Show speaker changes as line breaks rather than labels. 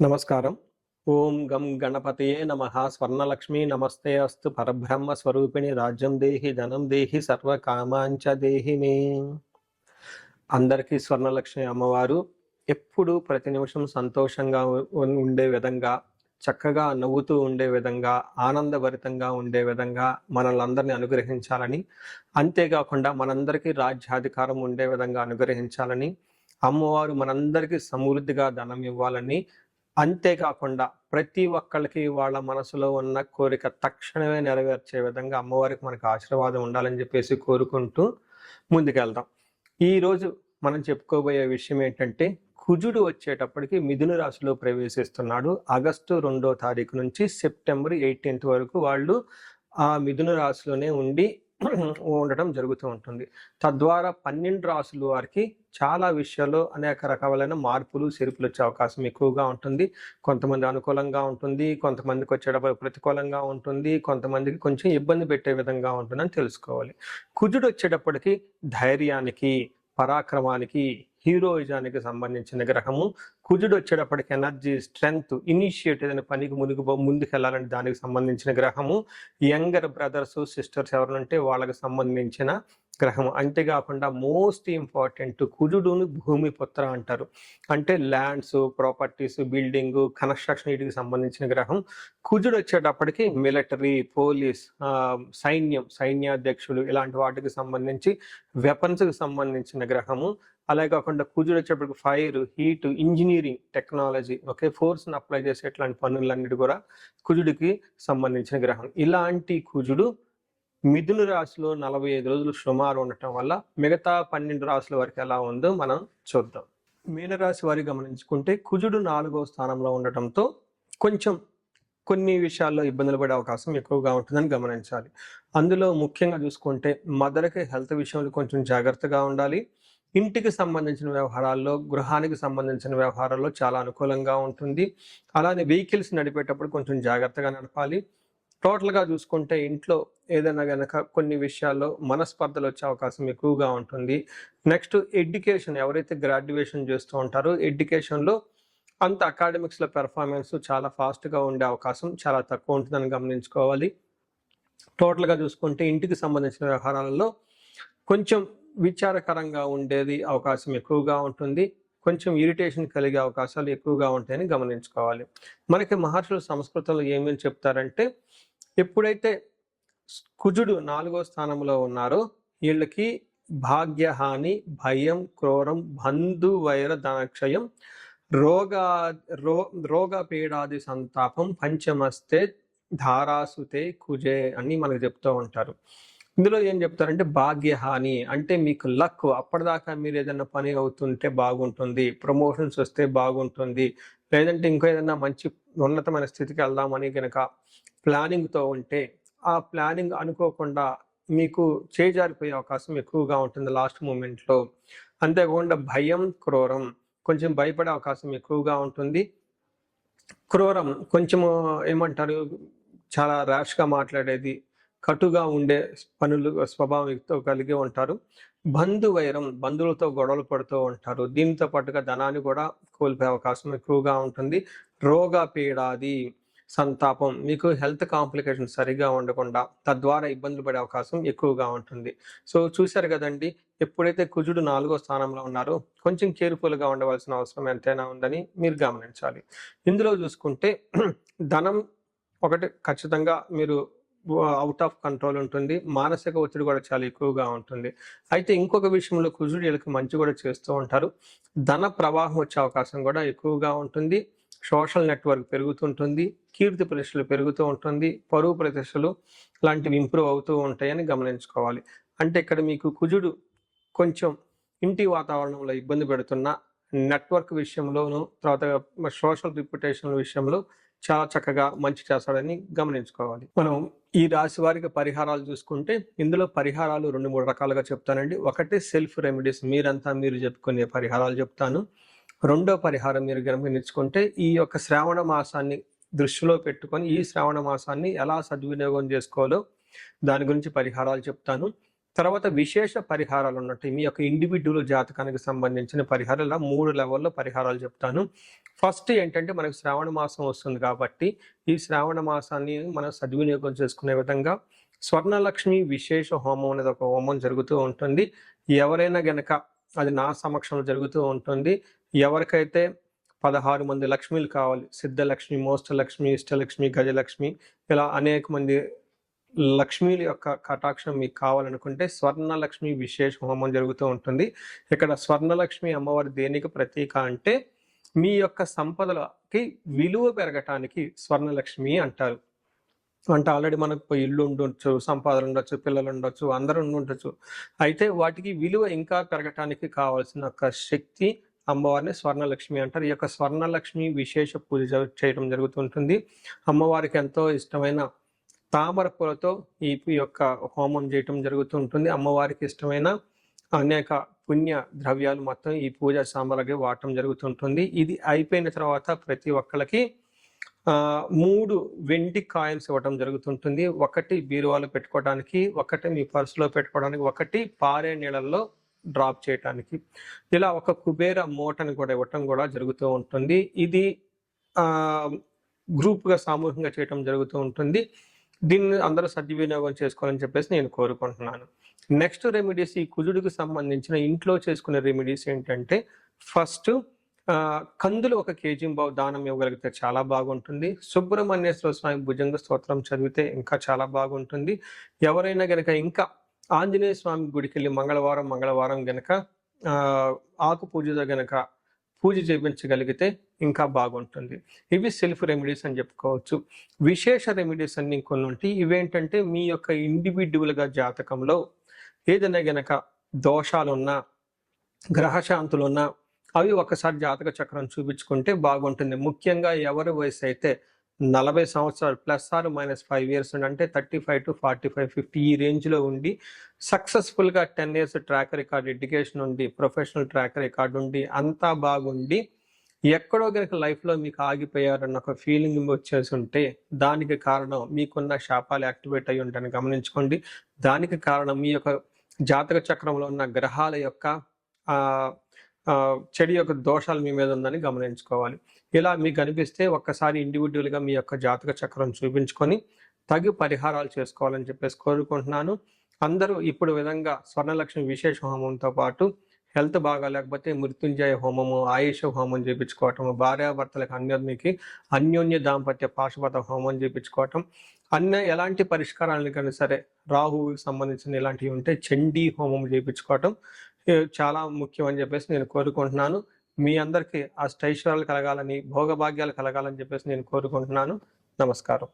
నమస్కారం. ఓం గం గణపతయే నమః. స్వర్ణలక్ష్మీ నమస్తే అస్తు. పరబ్రహ్మ స్వరూపిణి రాజ్యం దేహి ధనం దేహి సర్వకామాంచ దేహి మే. అందరికీ స్వర్ణలక్ష్మి అమ్మవారు ఎప్పుడు ప్రతి నిమిషం సంతోషంగా ఉండే విధంగా, చక్కగా నవ్వుతూ ఉండే విధంగా, ఆనందభరితంగా ఉండే విధంగా మనల్ని అనుగ్రహించాలని, అంతేకాకుండా మనందరికీ రాజ్యాధికారం ఉండే విధంగా అనుగ్రహించాలని, అమ్మవారు మనందరికీ సమృద్ధిగా ధనం ఇవ్వాలని, అంతేకాకుండా ప్రతి ఒక్కళ్ళకి వాళ్ళ మనసులో ఉన్న కోరిక తక్షణమే నెరవేర్చే విధంగా అమ్మవారికి మనకు ఆశీర్వాదం ఉండాలని చెప్పేసి కోరుకుంటూ ముందుకెళ్దాం. ఈరోజు మనం చెప్పుకోబోయే విషయం ఏంటంటే, కుజుడు వచ్చేటప్పటికి మిథున రాశిలో ప్రవేశిస్తున్నాడు. ఆగస్టు 2వ తారీఖు నుంచి సెప్టెంబర్ 18th వరకు వాళ్ళు ఆ మిథున రాశిలోనే ఉండటం జరుగుతూ ఉంటుంది. తద్వారా 12 రాశుల వారికి చాలా విషయాల్లో అనేక రకాలైన మార్పులు చేర్పులు వచ్చే అవకాశం ఎక్కువగా ఉంటుంది. కొంతమంది అనుకూలంగా ఉంటుంది, కొంతమందికి వచ్చేటప్పుడు ప్రతికూలంగా ఉంటుంది, కొంతమందికి కొంచెం ఇబ్బంది పెట్టే విధంగా ఉంటుందని తెలుసుకోవాలి. కుజుడు వచ్చేటప్పటికి ధైర్యానికి, పరాక్రమానికి, హీరోయిజానికి సంబంధించిన గ్రహము. కుజుడు వచ్చేటప్పటికి ఎనర్జీ, స్ట్రెంగ్త్, ఇనిషియేటివ్ అనే పనికి ముందుకెళ్ళాలని దానికి సంబంధించిన గ్రహము. యంగర్ బ్రదర్స్ సిస్టర్స్ ఎవరంటే వాళ్ళకి సంబంధించిన గ్రహము. అంతేకాకుండా మోస్ట్ ఇంపార్టెంట్, కుజుడుని భూమి పుత్ర అంటారు. అంటే ల్యాండ్స్, ప్రాపర్టీస్, బిల్డింగ్, కన్స్ట్రక్షన్ వీటికి సంబంధించిన గ్రహం. కుజుడు వచ్చేటప్పటికి మిలిటరీ, పోలీస్, సైన్యాధ్యక్షులు ఇలాంటి వాటికి సంబంధించి వెపన్స్కి సంబంధించిన గ్రహము. అలాగే కాకుండా కుజుడు వచ్చేటప్పటికి ఫైర్, హీట్, ఇంజనీరింగ్, టెక్నాలజీ, ఫోర్స్ని అప్లై చేసే ఇట్లాంటి పనులన్నిటి కూడా కుజుడికి సంబంధించిన గ్రహం. ఇలాంటి కుజుడు మిథున రాశిలో 45 రోజులు సుమారు ఉండటం వల్ల మిగతా 12 రాశుల వరకు ఎలా ఉందో మనం చూద్దాం. మీనరాశి వారి గమనించుకుంటే కుజుడు 4వ స్థానంలో ఉండటంతో కొంచెం కొన్ని విషయాల్లో ఇబ్బందులు పడే అవకాశం ఎక్కువగా ఉంటుందని గమనించాలి. అందులో ముఖ్యంగా చూసుకుంటే మదర్కి హెల్త్ విషయంలో కొంచెం జాగ్రత్తగా ఉండాలి. ఇంటికి సంబంధించిన వ్యవహారాల్లో, గృహానికి సంబంధించిన వ్యవహారాల్లో చాలా అనుకూలంగా ఉంటుంది. అలానే వెహికల్స్ నడిపేటప్పుడు కొంచెం జాగ్రత్తగా నడపాలి. టోటల్గా చూసుకుంటే ఇంట్లో ఏదైనా కనుక కొన్ని విషయాల్లో మనస్పర్ధలు వచ్చే అవకాశం ఎక్కువగా ఉంటుంది. నెక్స్ట్ ఎడ్యుకేషన్, ఎవరైతే గ్రాడ్యుయేషన్ చేస్తూ ఉంటారో ఎడ్యుకేషన్లో అంత అకాడమిక్స్లో పెర్ఫార్మెన్స్ చాలా ఫాస్ట్గా ఉండే అవకాశం చాలా తక్కువ ఉంటుందని గమనించుకోవాలి. టోటల్గా చూసుకుంటే ఇంటికి సంబంధించిన వ్యవహారాలలో కొంచెం విచారకరంగా ఉండేది అవకాశం ఎక్కువగా ఉంటుంది. కొంచెం ఇరిటేషన్ కలిగే అవకాశాలు ఎక్కువగా ఉంటాయని గమనించుకోవాలి. మనకి మహర్షులు సంస్కృతంలో ఏమేమి చెప్తారంటే, ఎప్పుడైతే కుజుడు 4వ స్థానంలో ఉన్నారో వీళ్ళకి భాగ్యహాని, భయం, క్రోరం, బంధువైర ధనక్షయం, రోగ పీడాది సంతాపం, పంచమస్తే ధారాసుతే కుజే అని మనకు చెప్తూ ఉంటారు. ఇందులో ఏం చెప్తారంటే, భాగ్యహాని అంటే మీకు లక్, అప్పటిదాకా మీరు ఏదైనా పని అవుతుంటే బాగుంటుంది, ప్రమోషన్స్ వస్తే బాగుంటుంది, లేదంటే ఇంకో ఏదైనా మంచి ఉన్నతమైన స్థితికి వెళ్దామని కనుక ప్లానింగ్తో ఉంటే ఆ ప్లానింగ్ అనుకోకుండా మీకు చేజారిపోయే అవకాశం ఎక్కువగా ఉంటుంది లాస్ట్ మూమెంట్లో. అంతేకాకుండా భయం, క్రూరం, కొంచెం భయపడే అవకాశం ఎక్కువగా ఉంటుంది. క్రూరం కొంచెము ఏమంటారు, చాలా ర్యాష్గా మాట్లాడేది, కటుగా ఉండే పనులు స్వభావంతో కలిగి ఉంటారు. బంధువైరం, బంధువులతో గొడవలు పడుతూ ఉంటారు. దీంతో పాటుగా ధనాన్ని కూడా కోల్పోయే అవకాశం ఎక్కువగా ఉంటుంది. రోగ పీడాది సంతాపం, మీకు హెల్త్ కాంప్లికేషన్ సరిగా ఉండకుండా తద్వారా ఇబ్బందులు పడే అవకాశం ఎక్కువగా ఉంటుంది. సో చూశారు కదండి, ఎప్పుడైతే కుజుడు 4వ స్థానంలో ఉన్నారో కొంచెం కేర్ఫుల్గా ఉండవలసిన అవసరం ఎంతైనా ఉందని మీరు గమనించాలి. ఇందులో చూసుకుంటే ధనం ఒకటి ఖచ్చితంగా మీరు అవుట్ ఆఫ్ కంట్రోల్ ఉంటుంది. మానసిక ఒత్తిడి కూడా చాలా ఎక్కువగా ఉంటుంది. అయితే ఇంకొక విషయంలో కుజుడు వీళ్ళకి మంచి కూడా చేస్తూ ఉంటారు. ధన ప్రవాహం వచ్చే అవకాశం కూడా ఎక్కువగా ఉంటుంది. సోషల్ నెట్వర్క్ పెరుగుతుంటుంది, కీర్తి ప్రతిష్టలు పెరుగుతూ ఉంటుంది, పరువు ప్రతిష్టలు లాంటివి ఇంప్రూవ్ అవుతూ ఉంటాయని గమనించుకోవాలి. అంటే ఇక్కడ మీకు కుజుడు కొంచెం ఇంటి వాతావరణంలో ఇబ్బంది పెడుతున్న, నెట్వర్క్ విషయంలోనూ, తర్వాత సోషల్ రిప్యుటేషన్ విషయంలో చాలా చక్కగా మంచి చేస్తాడని గమనించుకోవాలి. మనం ఈ రాశి వారికి పరిహారాలు చూసుకుంటే ఇందులో పరిహారాలు 2-3 రకాలుగా చెప్తానండి. ఒకటి సెల్ఫ్ రెమెడీస్, మీరు చెప్పుకునే పరిహారాలు చెప్తాను. రెండో పరిహారం మీరు గమనించుకుంటే ఈ యొక్క శ్రావణ మాసాన్ని దృష్టిలో పెట్టుకొని ఈ శ్రావణ మాసాన్ని ఎలా సద్వినియోగం చేసుకోవాలో దాని గురించి పరిహారాలు చెప్తాను. తర్వాత విశేష పరిహారాలు ఉన్నట్టు మీ యొక్క ఇండివిడ్యువల్ జాతకానికి సంబంధించిన పరిహారాలు ఇలా 3 లెవెల్‌లో పరిహారాలు చెప్తాను. ఫస్ట్ ఏంటంటే మనకు శ్రావణ మాసం వస్తుంది కాబట్టి, ఈ శ్రావణ మాసాన్ని మనం సద్వినియోగం చేసుకునే విధంగా స్వర్ణలక్ష్మి విశేష హోమం అనేది ఒక హోమం జరుగుతూ ఉంటుంది. ఎవరైనా గనక అది నా సమక్షంలో జరుగుతూ ఉంటుంది. ఎవరికైతే 16 మంది లక్ష్మీలు కావాలి, సిద్ధలక్ష్మి, మోష్టలక్ష్మి, ఇష్టలక్ష్మి, గజలక్ష్మి ఇలా అనేక మంది లక్ష్మీల యొక్క కటాక్షం మీకు కావాలనుకుంటే స్వర్ణలక్ష్మి విశేష హోమం జరుగుతూ ఉంటుంది. ఇక్కడ స్వర్ణలక్ష్మి అమ్మవారి దేనికి ప్రతీక అంటే మీ యొక్క సంపదలకి విలువ పెరగటానికి స్వర్ణలక్ష్మి అంటారు. అంటే ఆల్రెడీ మనకు ఇల్లు ఉండొచ్చు, సంపాదన ఉండొచ్చు, పిల్లలు ఉండొచ్చు, అందరూ ఉండొచ్చు. అయితే వాటికి విలువ ఇంకా పెరగటానికి కావాల్సిన ఒక శక్తి అమ్మవారిని స్వర్ణలక్ష్మి అంటారు. ఈ యొక్క స్వర్ణలక్ష్మి విశేష పూజ చేయడం జరుగుతుంటుంది. అమ్మవారికి ఎంతో ఇష్టమైన తామర పూలతో ఈ యొక్క హోమం చేయటం జరుగుతుంటుంది. అమ్మవారికి ఇష్టమైన అనేక పుణ్య ద్రవ్యాలు మొత్తం ఈ పూజ సామాగ్రి వాడటం జరుగుతుంటుంది. ఇది అయిపోయిన తర్వాత ప్రతి ఒక్కరికి 3 వెండి కాయిన్స్ ఇవ్వటం జరుగుతుంటుంది. ఒకటి బీరువాలో పెట్టుకోవడానికి, ఒకటి మీ పర్సులో పెట్టుకోవడానికి, ఒకటి పారే నీళ్ళల్లో డ్రాప్ చేయటానికి. ఇలా ఒక కుబేర మూటని కూడా ఇవ్వటం కూడా జరుగుతూ ఉంటుంది. ఇది గ్రూప్గా సామూహికంగా చేయటం జరుగుతూ ఉంటుంది. దీన్ని అందరూ సద్వినియోగం చేసుకోవాలని చెప్పేసి నేను కోరుకుంటున్నాను. నెక్స్ట్ రెమెడీస్, ఈ కుజుడికి సంబంధించిన ఇంట్లో చేసుకునే రెమెడీస్ ఏంటంటే, ఫస్ట్ కందులు 1 కేజీ దానం ఇవ్వగలిగితే చాలా బాగుంటుంది. సుబ్రహ్మణ్యేశ్వర స్వామి భుజంగ స్తోత్రం చదివితే ఇంకా చాలా బాగుంటుంది. ఎవరైనా గనక ఇంకా ఆంజనేయ స్వామి గుడికి వెళ్ళి మంగళవారం గనక ఆకు పూజతో గనక పూజ చేయించగలిగితే ఇంకా బాగుంటుంది. ఇవి సెల్ఫ్ రెమెడీస్ అని చెప్పుకోవచ్చు. విశేష రెమెడీస్ అన్ని కొన్ని ఉంటాయి. ఇవేంటంటే మీ యొక్క ఇండివిడ్యువల్గా జాతకంలో ఏదైనా గనక దోషాలున్నా, గ్రహశాంతులున్నా అవి ఒకసారి జాతక చక్రం చూపించుకుంటే బాగుంటుంది. ముఖ్యంగా ఎవరి వయసు అయితే 40 సంవత్సరాలు +or-5 ఇయర్స్ అంటే 35 to 45, 50 ఈ రేంజ్లో ఉండి సక్సెస్ఫుల్గా 10 ఇయర్స్ ట్రాక్ రికార్డ్, ఎడ్యుకేషన్ ఉండి, ప్రొఫెషనల్ ట్రాక్ రికార్డ్ ఉండి, అంతా బాగుండి ఎక్కడో కనుక లైఫ్లో మీకు ఆగిపోయారన్న ఒక ఫీలింగ్ వచ్చేసి ఉంటే దానికి కారణం మీకున్న శాపాలు యాక్టివేట్ అయ్యి ఉంటాయని గమనించుకోండి. దానికి కారణం మీ యొక్క జాతక చక్రంలో ఉన్న గ్రహాల యొక్క చెడు యొక్క దోషాలు మీ మీద ఉందని గమనించుకోవాలి. ఇలా మీకు అనిపిస్తే ఒక్కసారి ఇండివిడ్యువల్గా మీ యొక్క జాతక చక్రం చూపించుకొని తగు పరిహారాలు చేసుకోవాలని చెప్పేసి కోరుకుంటున్నాను. అందరూ ఇప్పుడు విధంగా స్వర్ణలక్ష్మి విశేష హోమంతో పాటు హెల్త్ బాగా లేకపోతే మృత్యుంజయ హోమము, ఆయుష హోమం చేయించుకోవటం, భార్యాభర్తలకు అన్యోన్య దాంపత్య పాశుపత హోమం చేయించుకోవటం, ఎలాంటి పరిష్కారాలు కానీ సరే రాహువుకి సంబంధించిన ఇలాంటివి ఉంటే చండీ హోమం చేయించుకోవటం చాలా ముఖ్యం అని చెప్పేసి నేను కోరుకుంటున్నాను. మీ అందరికీ అష్టైశ్వర్యాలు కలగాలని, భోగభాగ్యాలు కలగాలని చెప్పేసి నేను కోరుకుంటున్నాను. నమస్కారం.